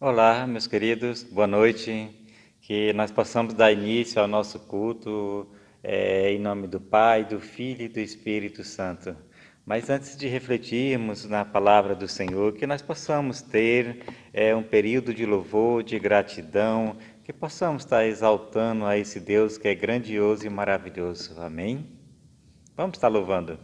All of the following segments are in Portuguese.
Olá, meus queridos, boa noite. Que nós possamos dar início ao nosso culto em nome do Pai, do Filho e do Espírito Santo. Mas antes de refletirmos na palavra do Senhor, que nós possamos ter um período de louvor, de gratidão, que possamos estar exaltando a esse Deus que é grandioso e maravilhoso. Amém? Vamos estar louvando.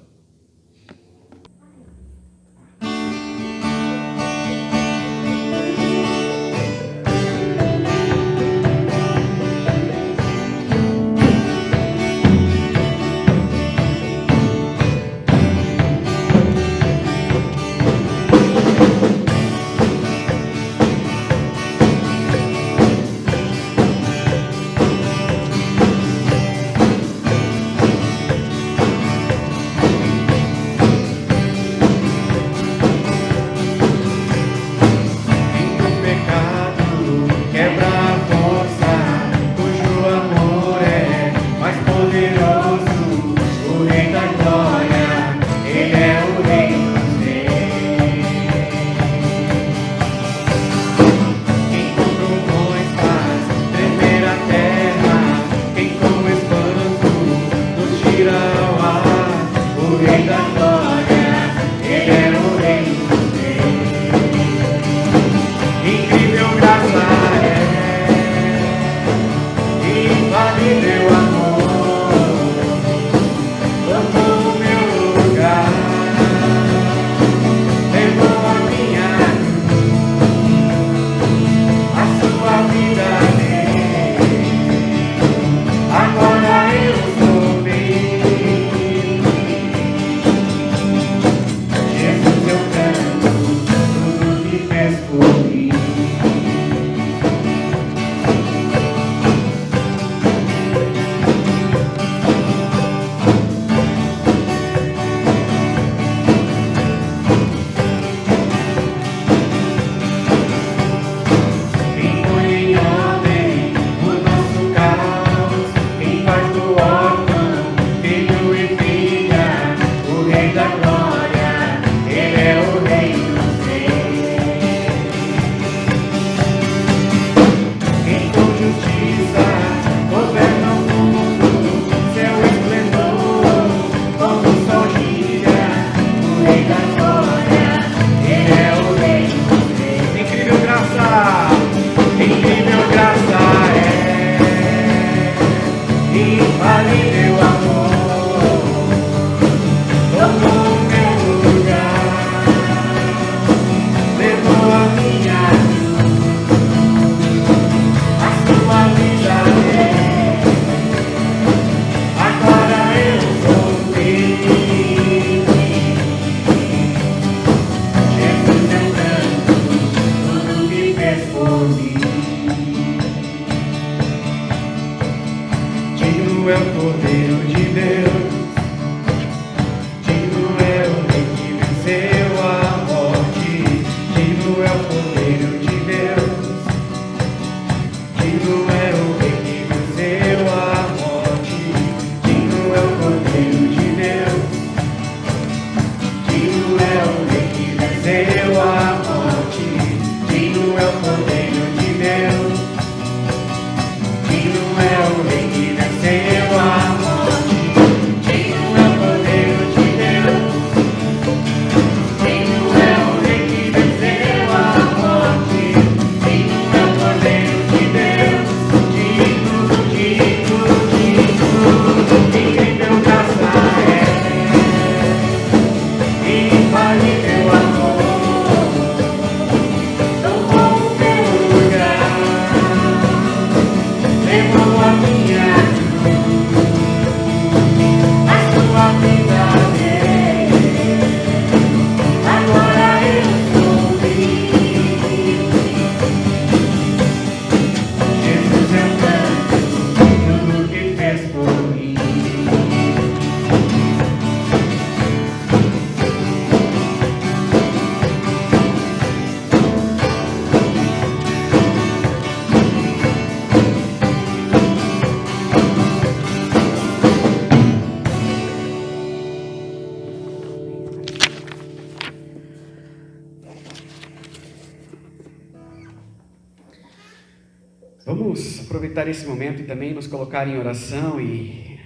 aproveitar esse momento e também nos colocar em oração e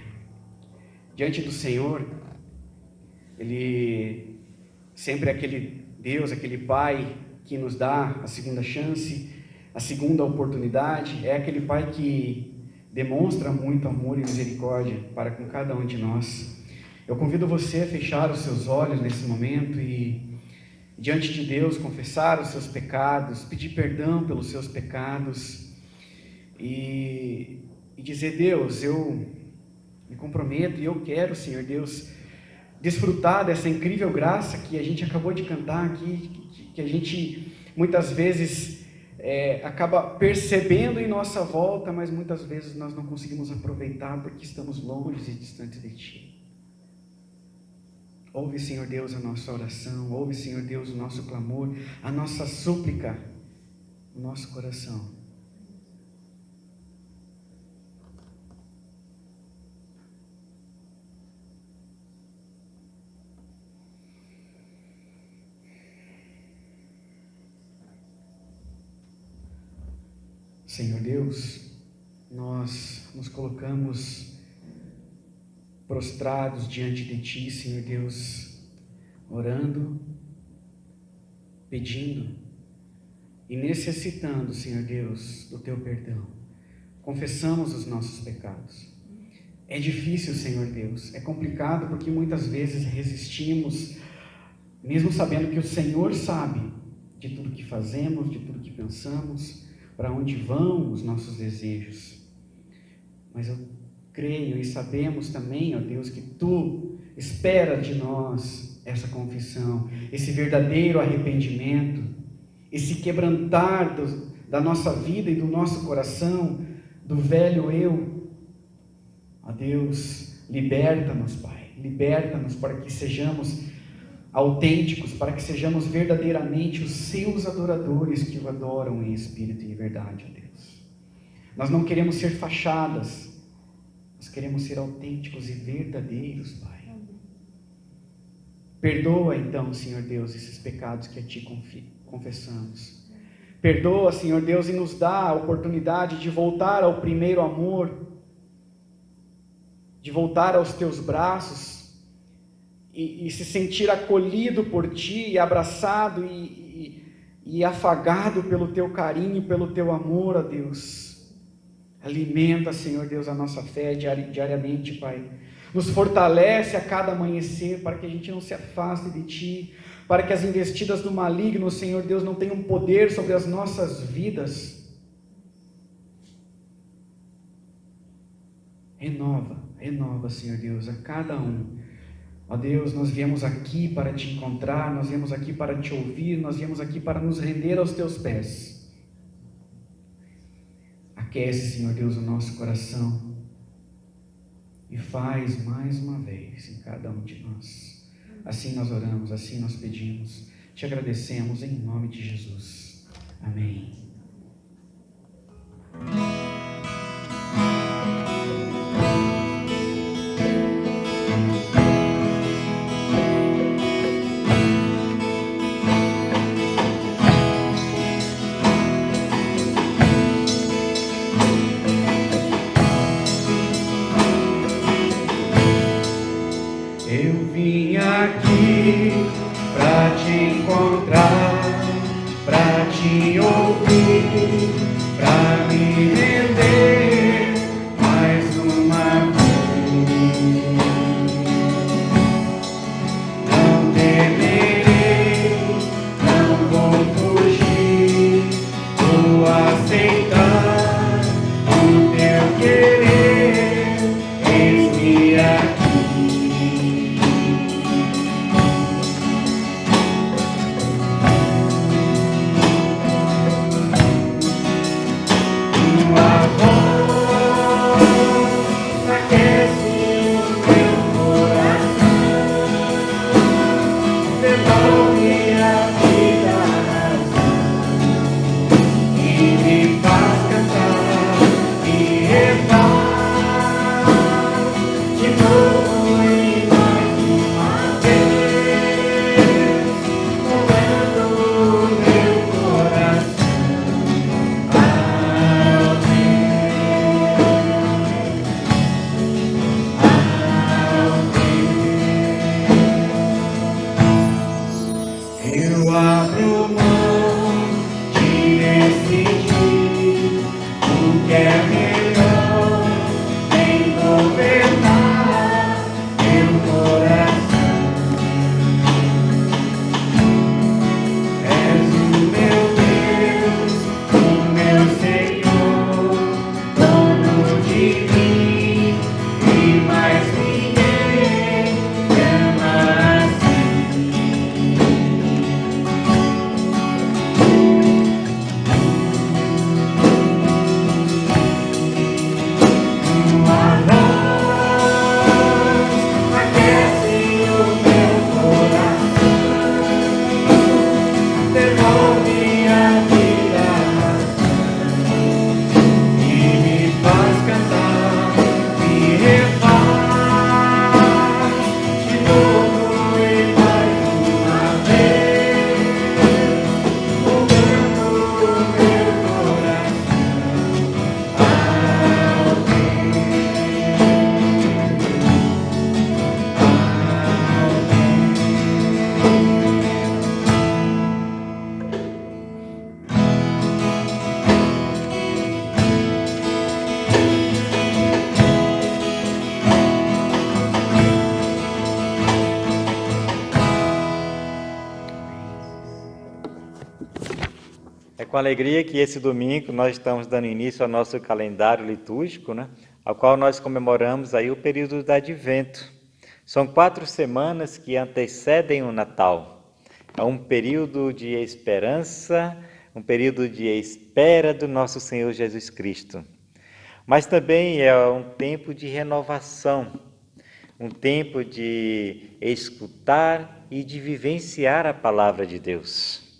diante do Senhor. Ele sempre é aquele Deus, aquele Pai que nos dá a segunda chance, a segunda oportunidade. É aquele Pai que demonstra muito amor e misericórdia para com cada um de nós. Eu convido você a fechar os seus olhos nesse momento e, diante de Deus, confessar os seus pecados, pedir perdão pelos seus pecados e dizer: Deus, eu me comprometo e eu quero, Senhor Deus, desfrutar dessa incrível graça que a gente acabou de cantar aqui, que a gente muitas vezes acaba percebendo em nossa volta, mas muitas vezes nós não conseguimos aproveitar porque estamos longe e distantes de Ti. Ouve, Senhor Deus, a nossa oração, ouve, Senhor Deus, o nosso clamor, a nossa súplica, o nosso coração. Senhor Deus, nós nos colocamos prostrados diante de Ti, Senhor Deus, orando, pedindo e necessitando, Senhor Deus, do Teu perdão. Confessamos os nossos pecados. É difícil, Senhor Deus, é complicado porque muitas vezes resistimos, mesmo sabendo que o Senhor sabe de tudo que fazemos, de tudo que pensamos, para onde vão os nossos desejos. Mas eu creio e sabemos também, ó Deus, que Tu esperas de nós essa confissão, esse verdadeiro arrependimento, esse quebrantar da nossa vida e do nosso coração, do velho eu. Ó Deus, liberta-nos, Pai, liberta-nos para que sejamos autênticos, para que sejamos verdadeiramente os Seus adoradores que o adoram em espírito e em verdade, ó Deus. Nós não queremos ser fachadas, nós queremos ser autênticos e verdadeiros, Pai. Perdoa então, Senhor Deus, esses pecados que a Ti confessamos. Perdoa, Senhor Deus, e nos dá a oportunidade de voltar ao primeiro amor, de voltar aos Teus braços, e se sentir acolhido por Ti, e abraçado e afagado pelo Teu carinho, pelo Teu amor, ó Deus. Alimenta, Senhor Deus, a nossa fé diariamente, Pai. Nos fortalece a cada amanhecer, para que a gente não se afaste de Ti, para que as investidas do maligno, Senhor Deus, não tenham poder sobre as nossas vidas. Renova, Senhor Deus, a cada um. Ó Deus, nós viemos aqui para Te encontrar, nós viemos aqui para Te ouvir, nós viemos aqui para nos render aos Teus pés. Aquece, Senhor Deus, o nosso coração e faz mais uma vez em cada um de nós. Assim nós oramos, assim nós pedimos, Te agradecemos em nome de Jesus. Amém. Pra Te encontrar, pra Te ouvir, pra me render mais uma vez. Não temerei, não vou fugir, vou aceitar o Teu querer, eis-me aqui. com alegria que esse domingo nós estamos dando início ao nosso calendário litúrgico, né? Ao qual nós comemoramos aí o período do Advento. São 4 semanas que antecedem o Natal. É um período de esperança, um período de espera do nosso Senhor Jesus Cristo. Mas também é um tempo de renovação, um tempo de escutar e de vivenciar a palavra de Deus.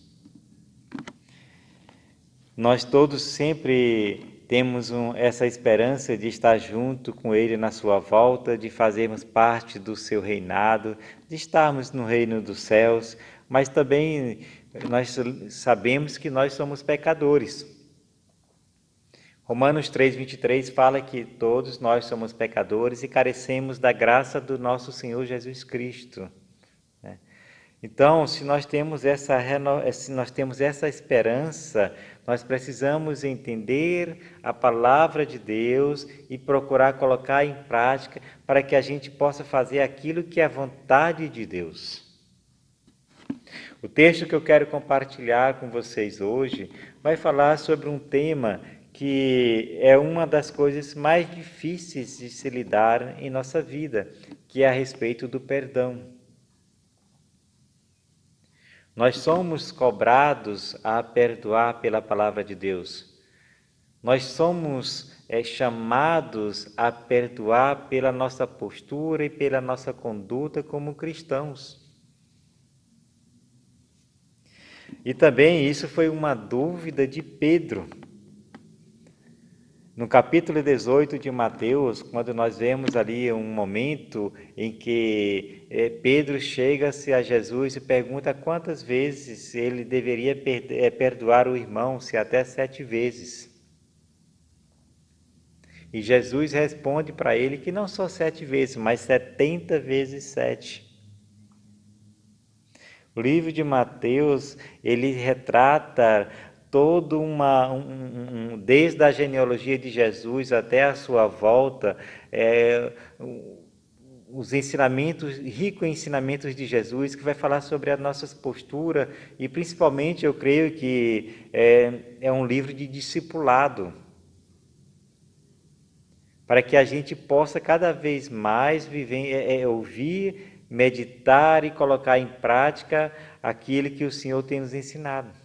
Nós todos sempre temos essa esperança de estar junto com Ele na sua volta, de fazermos parte do seu reinado, de estarmos no reino dos céus, mas também nós sabemos que nós somos pecadores. Romanos 3:23 fala que todos nós somos pecadores e carecemos da graça do nosso Senhor Jesus Cristo. Então, se nós temos essa esperança, nós precisamos entender a palavra de Deus e procurar colocar em prática para que a gente possa fazer aquilo que é a vontade de Deus. O texto que eu quero compartilhar com vocês hoje vai falar sobre um tema que é uma das coisas mais difíceis de se lidar em nossa vida, que é a respeito do perdão. Nós somos cobrados a perdoar pela palavra de Deus. Nós somos chamados a perdoar pela nossa postura e pela nossa conduta como cristãos. E também isso foi uma dúvida de Pedro. No capítulo 18 de Mateus, quando nós vemos ali um momento em que Pedro chega-se a Jesus e pergunta quantas vezes ele deveria perdoar o irmão, se até 7 vezes. E Jesus responde para ele que não só 7 vezes, mas 70 vezes 7. O livro de Mateus, ele retrata todo desde a genealogia de Jesus até a sua volta, os ensinamentos, ricos ensinamentos de Jesus, que vai falar sobre a nossa postura e principalmente eu creio que é um livro de discipulado, para que a gente possa cada vez mais ouvir, meditar e colocar em prática aquilo que o Senhor tem nos ensinado.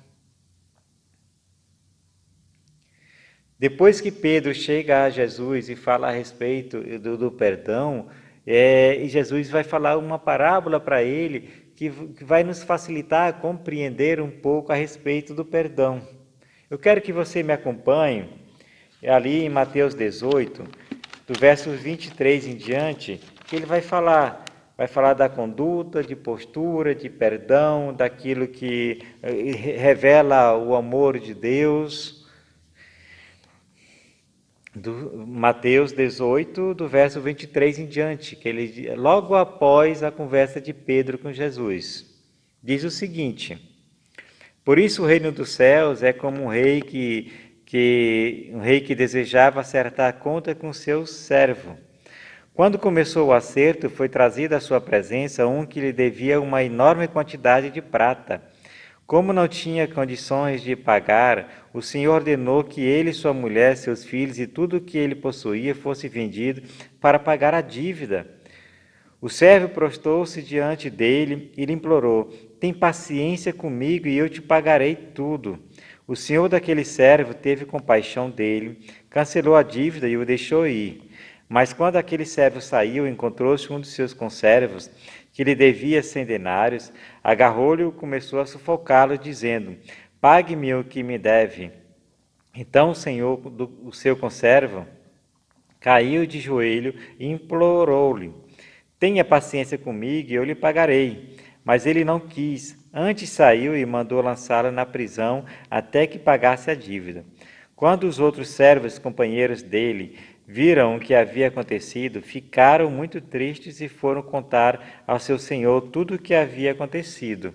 Depois que Pedro chega a Jesus e fala a respeito do perdão, e Jesus vai falar uma parábola para ele que vai nos facilitar a compreender um pouco a respeito do perdão. Eu quero que você me acompanhe ali em Mateus 18, do verso 23 em diante, que ele vai falar da conduta, de postura, de perdão, daquilo que revela o amor de Deus. Do Mateus 18, do verso 23 em diante, que ele logo após a conversa de Pedro com Jesus, diz o seguinte: por isso o reino dos céus é como um rei que desejava acertar a conta com seu servo. Quando começou o acerto, foi trazido à sua presença um que lhe devia uma enorme quantidade de prata. Como não tinha condições de pagar, o Senhor ordenou que ele, sua mulher, seus filhos e tudo o que ele possuía fosse vendido para pagar a dívida. O servo prostrou-se diante dele e lhe implorou: tem paciência comigo e eu te pagarei tudo. O senhor daquele servo teve compaixão dele, cancelou a dívida e o deixou ir. Mas quando aquele servo saiu, encontrou-se um dos seus conservos, que lhe devia 100 denários, agarrou-lhe e começou a sufocá-lo, dizendo: pague-me o que me deve. Então o senhor o seu conservo caiu de joelho e implorou-lhe: tenha paciência comigo e eu lhe pagarei. Mas ele não quis, antes saiu e mandou lançá-lo na prisão até que pagasse a dívida. Quando os outros servos, companheiros dele, viram o que havia acontecido, ficaram muito tristes e foram contar ao seu senhor tudo o que havia acontecido.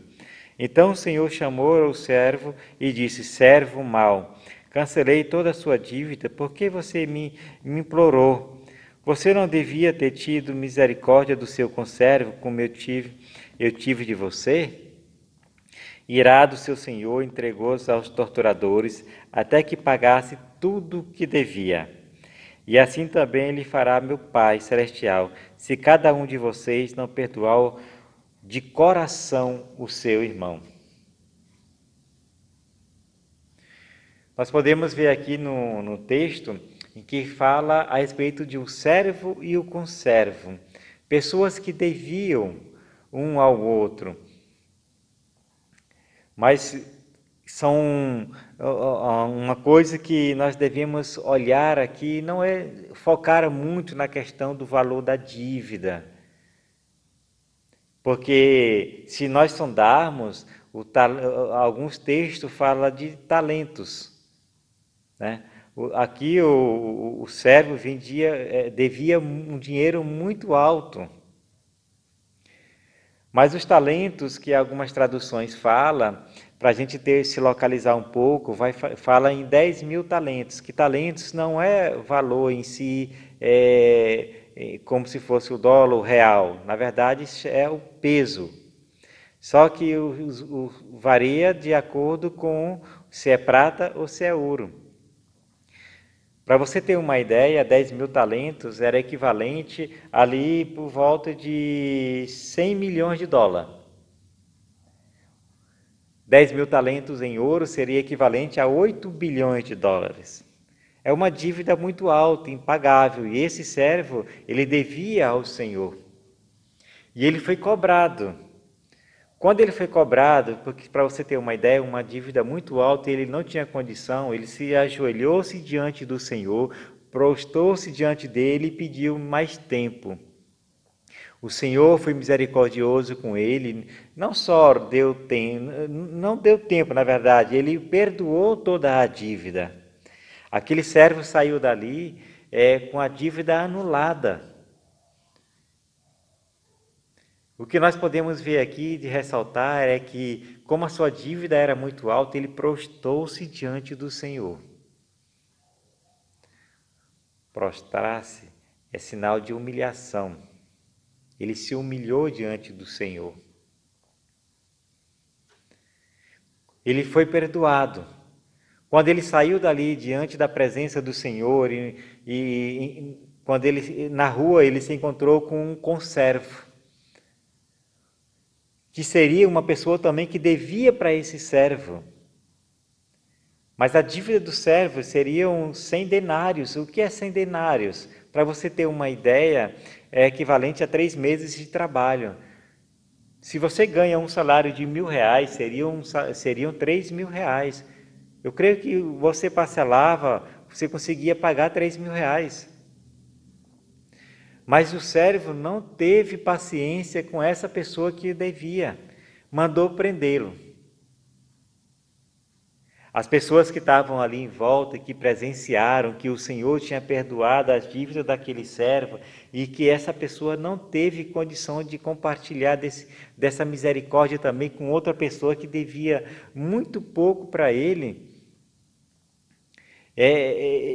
Então o senhor chamou o servo e disse: servo mau, cancelei toda a sua dívida, porque você me implorou. Você não devia ter tido misericórdia do seu conservo, como eu tive de você? Irado, seu senhor entregou-os aos torturadores até que pagasse tudo o que devia. E assim também lhe fará meu Pai celestial, se cada um de vocês não perdoar de coração o seu irmão. Nós podemos ver aqui no texto em que fala a respeito de um servo e o conservo, pessoas que deviam um ao outro, mas são uma coisa que nós devemos olhar aqui, não é focar muito na questão do valor da dívida, porque se nós sondarmos, alguns textos falam de talentos, né? Aqui o servo devia um dinheiro muito alto. Mas os talentos que algumas traduções falam, para a gente se localizar um pouco, fala em 10.000 talentos, que talentos não é valor em si, como se fosse o dólar, o real. Na verdade, é o peso. Só que varia de acordo com se é prata ou se é ouro. Para você ter uma ideia, 10.000 talentos era equivalente ali por volta de 100 milhões de dólares. 10.000 talentos em ouro seria equivalente a 8 bilhões de dólares. É uma dívida muito alta, impagável, e esse servo, ele devia ao Senhor. E ele foi cobrado. Quando ele foi cobrado, porque para você ter uma ideia, uma dívida muito alta, ele não tinha condição, ele se ajoelhou-se diante do Senhor, prostou-se diante dele e pediu mais tempo. O Senhor foi misericordioso com ele, não só não deu tempo, na verdade, ele perdoou toda a dívida. Aquele servo saiu dali com a dívida anulada. O que nós podemos ver aqui de ressaltar é que, como a sua dívida era muito alta, ele prostou-se diante do Senhor. Prostrar-se é sinal de humilhação. Ele se humilhou diante do Senhor. Ele foi perdoado. Quando ele saiu dali diante da presença do Senhor, quando na rua ele se encontrou com um conservo, que seria uma pessoa também que devia para esse servo. Mas a dívida do servo seriam 100 denários. O que é 100 denários? Para você ter uma ideia, é equivalente a 3 meses de trabalho. Se você ganha um salário de R$1.000, seriam 3.000 reais. Eu creio que você parcelava, você conseguia pagar 3.000 reais. Mas o servo não teve paciência com essa pessoa que devia, mandou prendê-lo. As pessoas que estavam ali em volta, que presenciaram que o Senhor tinha perdoado as dívidas daquele servo e que essa pessoa não teve condição de compartilhar dessa misericórdia também com outra pessoa que devia muito pouco para ele,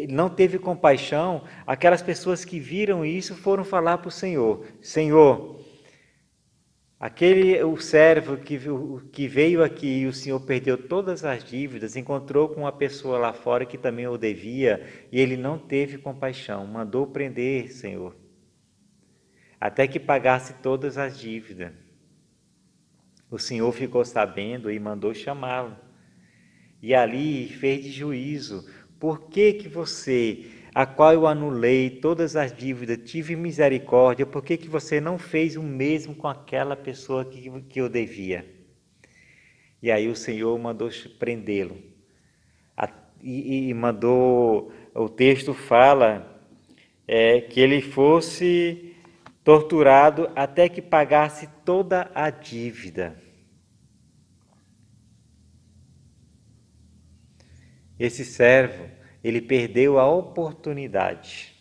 não teve compaixão. Aquelas pessoas que viram isso foram falar para o Senhor: Senhor, o servo que veio aqui e o Senhor perdeu todas as dívidas, encontrou com uma pessoa lá fora que também o devia e ele não teve compaixão, mandou prender, Senhor, até que pagasse todas as dívidas. O Senhor ficou sabendo e mandou chamá-lo. E ali fez de juízo: por que você, a qual eu anulei todas as dívidas, tive misericórdia, por que você não fez o mesmo com aquela pessoa que eu devia? E aí o Senhor mandou prendê-lo. E mandou, o texto fala que ele fosse torturado até que pagasse toda a dívida. Esse servo, ele perdeu a oportunidade.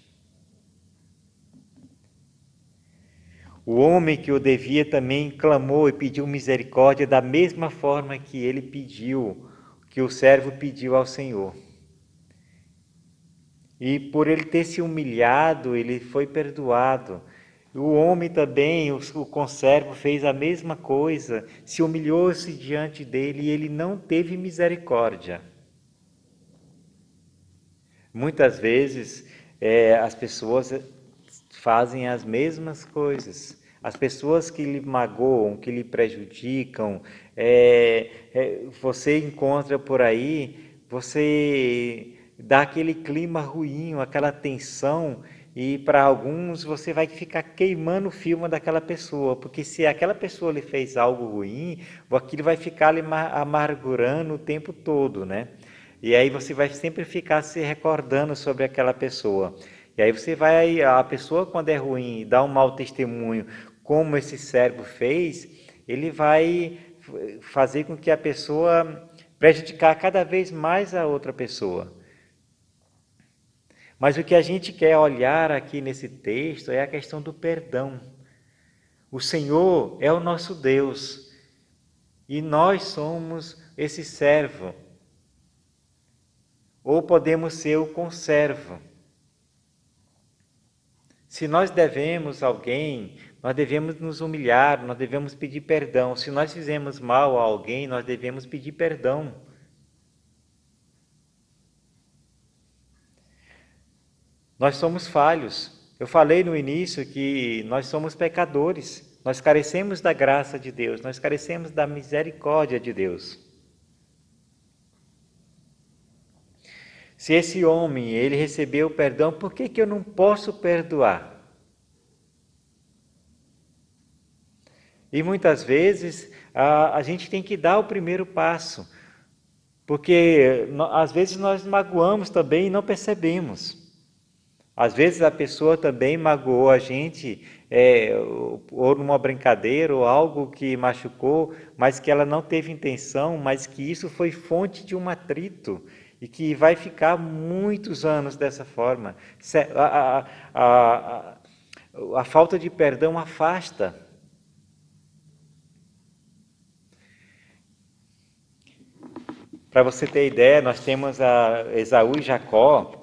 O homem que o devia também clamou e pediu misericórdia da mesma forma que ele pediu, que o servo pediu ao Senhor. E por ele ter se humilhado, ele foi perdoado. O homem também, o conservo, fez a mesma coisa, se humilhou-se diante dele e ele não teve misericórdia. Muitas vezes as pessoas fazem as mesmas coisas. As pessoas que lhe magoam, que lhe prejudicam, você encontra por aí, você dá aquele clima ruim, aquela tensão, e para alguns você vai ficar queimando o filme daquela pessoa, porque se aquela pessoa lhe fez algo ruim, aquilo vai ficar lhe amargurando o tempo todo, né? E aí você vai sempre ficar se recordando sobre aquela pessoa. E aí a pessoa quando é ruim e dá um mau testemunho, como esse servo fez, ele vai fazer com que a pessoa prejudicar cada vez mais a outra pessoa. Mas o que a gente quer olhar aqui nesse texto é a questão do perdão. O Senhor é o nosso Deus e nós somos esse servo. Ou podemos ser o conservo. Se nós devemos a alguém, nós devemos nos humilhar, nós devemos pedir perdão. Se nós fizemos mal a alguém, nós devemos pedir perdão. Nós somos falhos. Eu falei no início que nós somos pecadores. Nós carecemos da graça de Deus, nós carecemos da misericórdia de Deus. Se esse homem, ele recebeu perdão, por que eu não posso perdoar? E muitas vezes a gente tem que dar o primeiro passo, porque às vezes nós magoamos também e não percebemos. Às vezes a pessoa também magoou a gente, ou numa brincadeira, ou algo que machucou, mas que ela não teve intenção, mas que isso foi fonte de um atrito, e que vai ficar muitos anos dessa forma. A falta de perdão afasta. Para você ter ideia, nós temos Esaú e Jacó,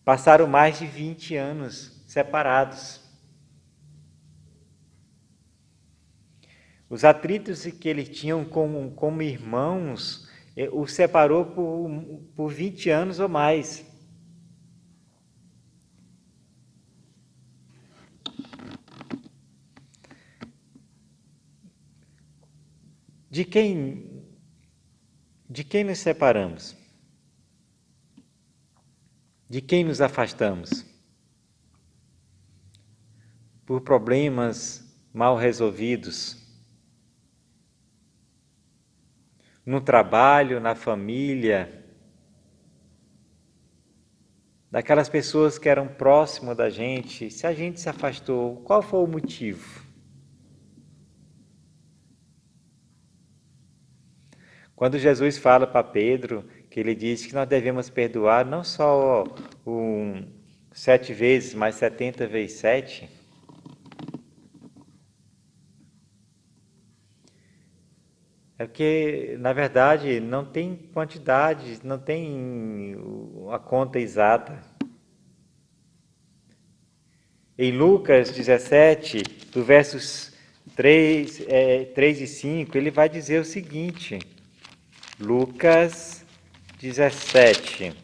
passaram mais de 20 anos separados. Os atritos que eles tinham como irmãos os separou por 20 anos ou mais. De quem nos separamos? De quem nos afastamos? Por problemas mal resolvidos, no trabalho, na família, daquelas pessoas que eram próximas da gente. Se a gente se afastou, qual foi o motivo? Quando Jesus fala para Pedro, que ele diz que nós devemos perdoar não só 7 vezes, mas 70 vezes 7, é porque, na verdade, não tem quantidade, não tem a conta exata. Em Lucas 17, do versos 3 e 5, ele vai dizer o seguinte, Lucas 17,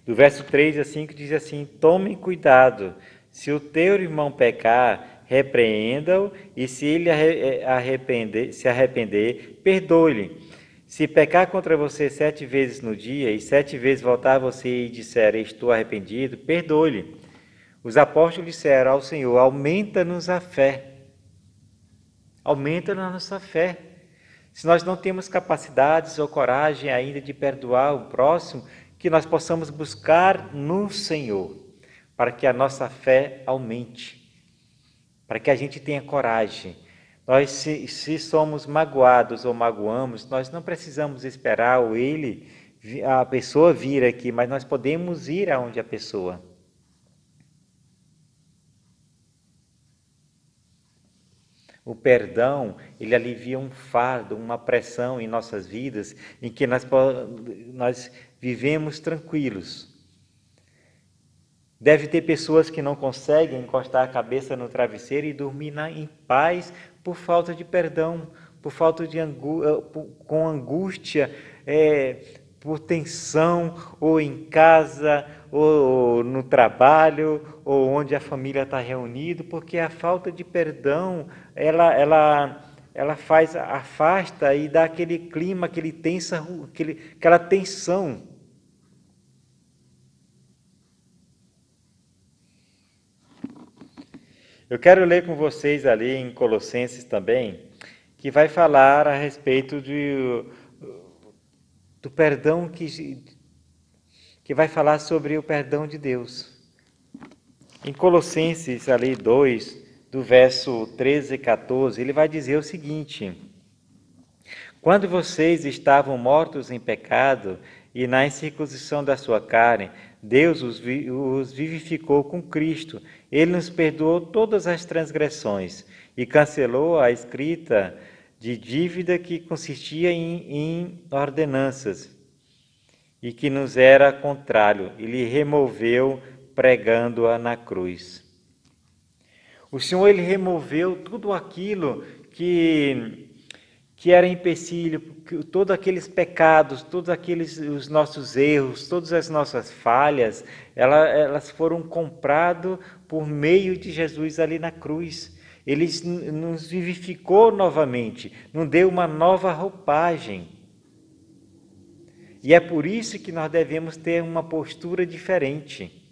do verso 3 a 5, diz assim, tomem cuidado, se o teu irmão pecar, repreenda-o, e se ele se arrepender, perdoe-lhe. Se pecar contra você 7 vezes no dia, e 7 vezes voltar a você e disser, estou arrependido, perdoe-lhe. Os apóstolos disseram ao Senhor, aumenta-nos a fé. Aumenta-nos a nossa fé. Se nós não temos capacidades ou coragem ainda de perdoar o próximo, que nós possamos buscar no Senhor, para que a nossa fé aumente, para que a gente tenha coragem. Nós, se somos magoados ou magoamos, nós não precisamos esperar a pessoa vir aqui, mas nós podemos ir aonde a pessoa. O perdão, ele alivia um fardo, uma pressão em nossas vidas, em que nós vivemos tranquilos. Deve ter pessoas que não conseguem encostar a cabeça no travesseiro e dormir em paz por falta de perdão, por falta de com angústia, por tensão, ou em casa, ou no trabalho, ou onde a família está reunida, porque a falta de perdão, ela afasta e dá aquele clima, aquela tensão. Eu quero ler com vocês ali em Colossenses também, que vai falar a respeito do perdão, que vai falar sobre o perdão de Deus. Em Colossenses ali 2, do verso 13 e 14, ele vai dizer o seguinte: quando vocês estavam mortos em pecado e na incircuncisão da sua carne, Deus os vivificou com Cristo. Ele nos perdoou todas as transgressões e cancelou a escrita de dívida que consistia em ordenanças e que nos era contrário. Ele removeu pregando-a na cruz. O Senhor, ele removeu tudo aquilo que era empecilho, todos aqueles pecados, todos aqueles os nossos erros, todas as nossas falhas, elas foram compradas por meio de Jesus ali na cruz. Ele nos vivificou novamente, nos deu uma nova roupagem. E é por isso que nós devemos ter uma postura diferente.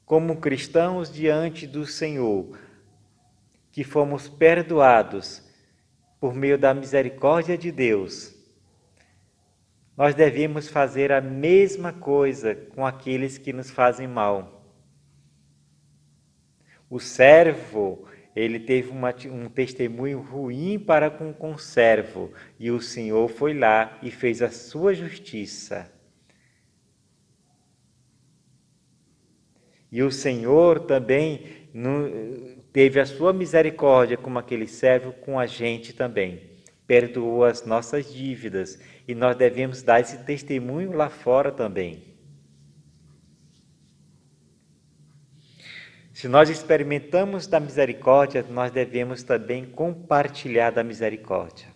Como cristãos diante do Senhor, que fomos perdoados por meio da misericórdia de Deus, nós devemos fazer a mesma coisa com aqueles que nos fazem mal. O servo, ele teve um testemunho ruim para com o servo, e o Senhor foi lá e fez a sua justiça. E o Senhor também teve a sua misericórdia como aquele servo com a gente também. Perdoou as nossas dívidas e nós devemos dar esse testemunho lá fora também. Se nós experimentamos da misericórdia, nós devemos também compartilhar da misericórdia.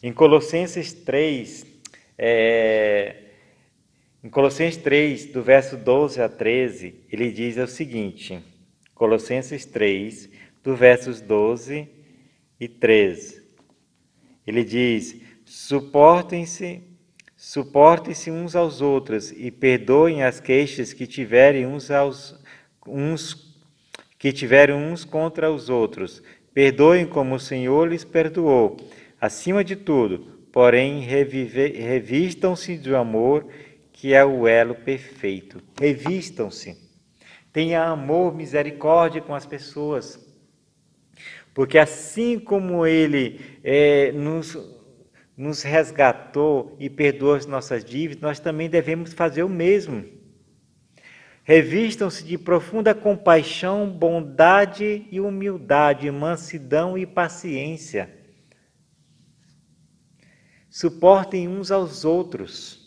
Em Colossenses 3, do verso 12 a 13, ele diz o seguinte, Colossenses 3, do versos 12 e 13, ele diz: suportem-se uns aos outros e perdoem as queixas que tiverem uns contra os outros. Perdoem como o Senhor lhes perdoou. Acima de tudo, porém, revistam-se do amor, que é o elo perfeito. Revistam-se. Tenha amor, misericórdia com as pessoas. Porque assim como Ele nos resgatou e perdoou as nossas dívidas, nós também devemos fazer o mesmo. Revistam-se de profunda compaixão, bondade e humildade, mansidão e paciência. Suportem uns aos outros.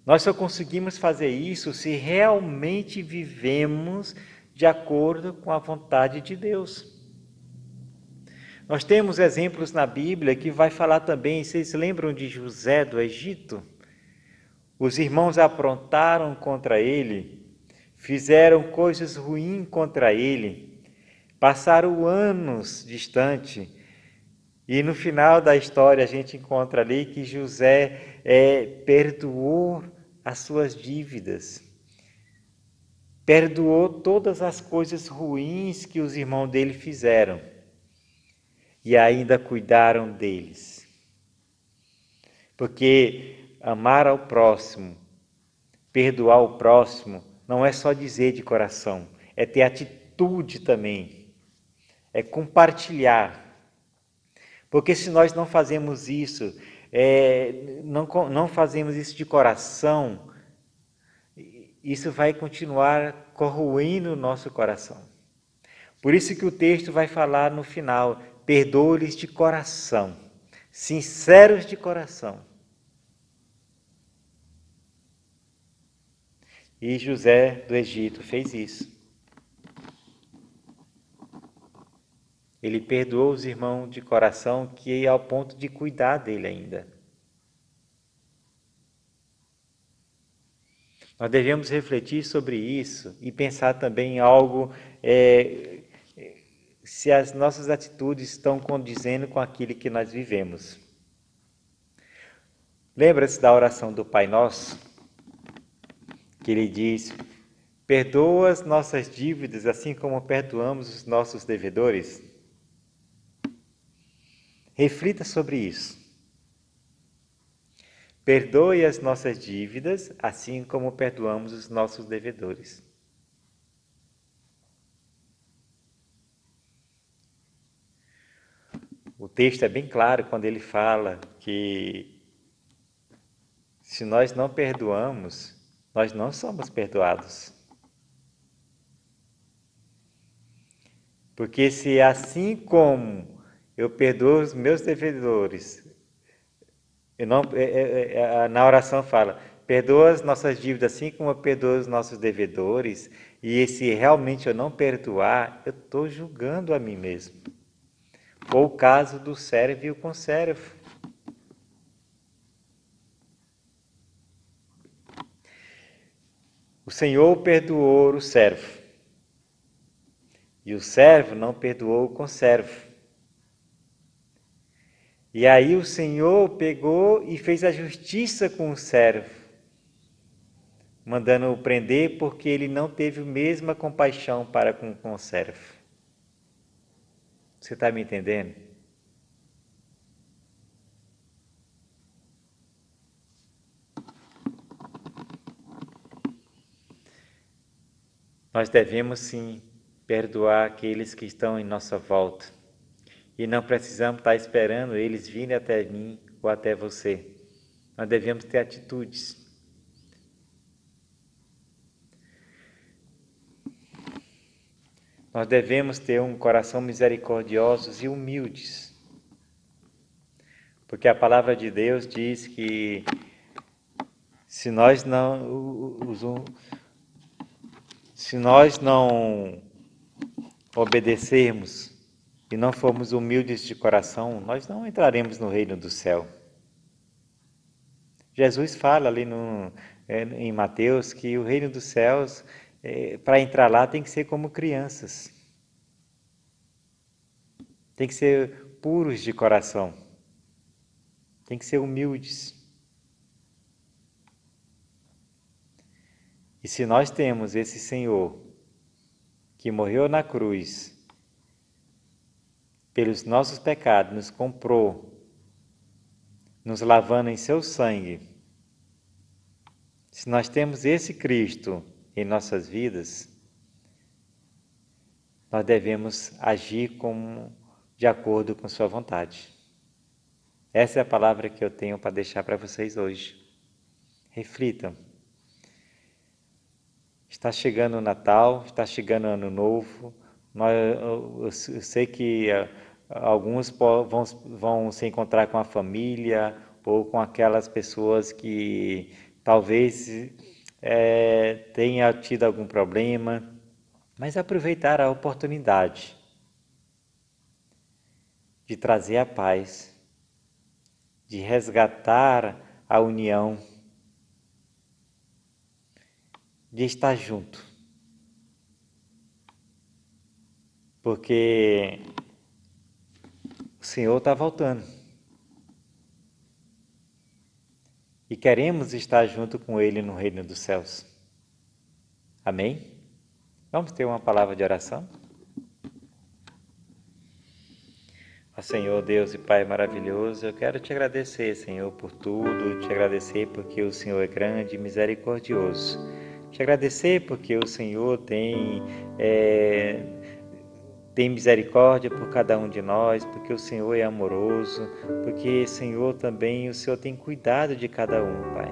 Nós só conseguimos fazer isso se realmente vivemos de acordo com a vontade de Deus. Nós temos exemplos na Bíblia que vai falar também, vocês lembram de José do Egito? Os irmãos aprontaram contra ele, fizeram coisas ruins contra ele, passaram anos distante, e no final da história a gente encontra ali que José perdoou as suas dívidas, perdoou todas as coisas ruins que os irmãos dele fizeram e ainda cuidaram deles. Porque amar ao próximo, perdoar o próximo, não é só dizer de coração, é ter atitude também, é compartilhar. Porque se nós não fazemos isso, não fazemos isso de coração, isso vai continuar corroendo o nosso coração. Por isso que o texto vai falar no final, perdoe-lhes de coração, sinceros de coração. E José do Egito fez isso. Ele perdoou os irmãos de coração que ao ponto de cuidar dele ainda. Nós devemos refletir sobre isso e pensar também em algo, se as nossas atitudes estão condizendo com aquilo que nós vivemos. Lembra-se da oração do Pai Nosso? Que ele diz: perdoa as nossas dívidas assim como perdoamos os nossos devedores. Reflita sobre isso. Perdoe as nossas dívidas, assim como perdoamos os nossos devedores. O texto é bem claro quando ele fala que se nós não perdoamos, nós não somos perdoados. Porque se assim como eu perdoo os meus devedores, na oração fala, perdoa as nossas dívidas assim como eu perdoo os nossos devedores, e se realmente eu não perdoar, eu estou julgando a mim mesmo. Ou o caso do servo e o conservo. O Senhor perdoou o servo, e o servo não perdoou o conservo. E aí o Senhor pegou e fez a justiça com o servo, mandando-o prender porque ele não teve a mesma compaixão para com o conservo. Você está me entendendo? Nós devemos sim perdoar aqueles que estão em nossa volta. E não precisamos estar esperando eles virem até mim ou até você. Nós devemos ter atitudes. Nós devemos ter um coração misericordiosos e humildes. Porque a palavra de Deus diz que se nós não obedecermos e não formos humildes de coração, nós não entraremos no reino do céu. Jesus fala ali em Mateus que o reino dos céus, para entrar lá, tem que ser como crianças. Tem que ser puros de coração. Tem que ser humildes. E se nós temos esse Senhor que morreu na cruz pelos nossos pecados, nos comprou, nos lavando em seu sangue, se nós temos esse Cristo em nossas vidas, nós devemos agir de acordo com sua vontade. Essa é a palavra que eu tenho para deixar para vocês hoje. Reflitam. Está chegando o Natal, está chegando o Ano Novo. Eu sei que alguns vão se encontrar com a família ou com aquelas pessoas que talvez tenha tido algum problema, mas aproveitar a oportunidade de trazer a paz, de resgatar a união, de estar junto. Porque o Senhor está voltando. E queremos estar junto com Ele no reino dos céus. Amém? Vamos ter uma palavra de oração? Ó Senhor, Deus e Pai maravilhoso, eu quero te agradecer, Senhor, por tudo, te agradecer porque o Senhor é grande e misericordioso. Te agradecer porque o Senhor tem misericórdia por cada um de nós, porque o Senhor é amoroso, porque, Senhor, também o Senhor tem cuidado de cada um, Pai.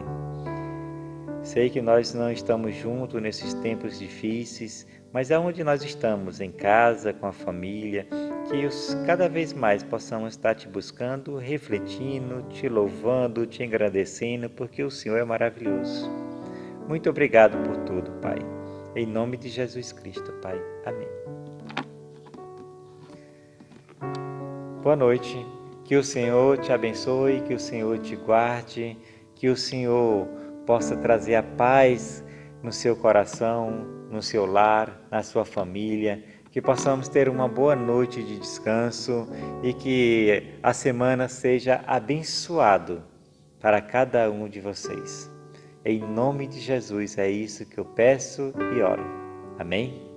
Sei que nós não estamos juntos nesses tempos difíceis, mas aonde nós estamos, em casa, com a família, que cada vez mais possamos estar te buscando, refletindo, te louvando, te agradecendo, porque o Senhor é maravilhoso. Muito obrigado por tudo, Pai. Em nome de Jesus Cristo, Pai. Amém. Boa noite. Que o Senhor te abençoe, que o Senhor te guarde, que o Senhor possa trazer a paz no seu coração, no seu lar, na sua família, que possamos ter uma boa noite de descanso e que a semana seja abençoado para cada um de vocês. Em nome de Jesus, é isso que eu peço e oro. Amém?